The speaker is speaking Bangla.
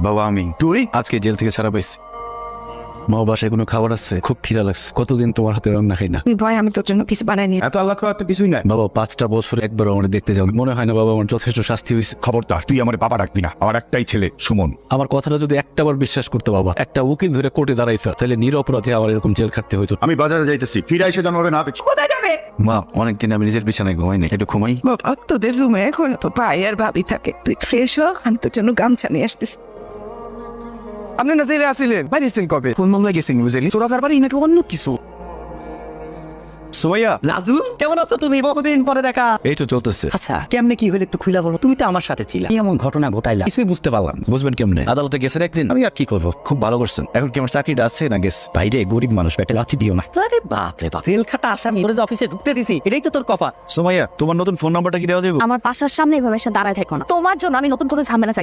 বাবা আমি তুই আজকে জেল থেকে ছাড়া পাইছি। মা বাসায় কোনো খাবার আসছে, খুব খিদা লাগছে, কতদিন তোমার হাতে রান্না খাই না। তুই ভয় আমি তোর জন্য কিছু বানাইনি। এত আল্লাহ খাওয়া তো কিছুই নাই। বাবা 5টা বছর একবার আমার দেখতে যাও, মনে হয় না বাবা আমার যথেষ্ট শাস্তি হয়েছে? খবরদার, তুই আমার বাবা ডাকবি না। আমার একটাই ছেলে সুমন। আমার কথাটা যদি একটাবার বিশ্বাস করতে বাবা, একটা উকিল ধরে কোর্টে দাঁড়াইতো, তাহলে নিরপরাধে আমার এরকম জেল খাটতে হইতো। আমি বাজারে যাইতেছি, ফিরে এসে যেন ওরে না দেখি। কোথায় যাবে? মা অনেকদিন আমি নিজের বিছানায় ঘুমাইনি, একটু ঘুমাই। বাবা তোদের রুমে এখন তো ভাই আর ভাবি থাকে, তুই ফ্রেশ হ, আমি তোর জন্য গামছা নিয়ে আসতেছি। আপনি না জেলে আসিলেন, বাইরে এসেছেন কবে? কোন মামলায় গেছেন বুঝলি? চোরাকার বাড়ি নাকি অন্য কিছু? সুমাইয়া, রাজু কেমন আছো তুমি? বহুদিন পরে দেখা। এই তো চলতেছে। আচ্ছা কেমনে কি হলো একটু খুলে বলো। তুমি তো আমার সাথে ছিলা, কি এমন ঘটনা ঘটাইলা কিছুই বুঝতে পারলাম না। বুঝবেন কেমনে? আদালতে গেছেন একদিন, আমি আর কি করবো, খুব ভালো করছেন। এখন কি আমার চাকরিটা আছে না গেছে? বাইরে গরিব মানুষ পেটে লাথি দিও না। আরে বাপ রে বাপ, তেল খাটা আসামি ওরে যে অফিসে ঢুকতে দিছি, এটাই তো তোর কপাল। সুমাইয়া, তোমার নতুন ফোন নাম্বারটা কি দেওয়া যাবে? আমার বাসার সামনে এভাবে এসে দাঁড়ায় থাকো না, তোমার জন্য আমি নতুন কোনো ঝামেলা চাই।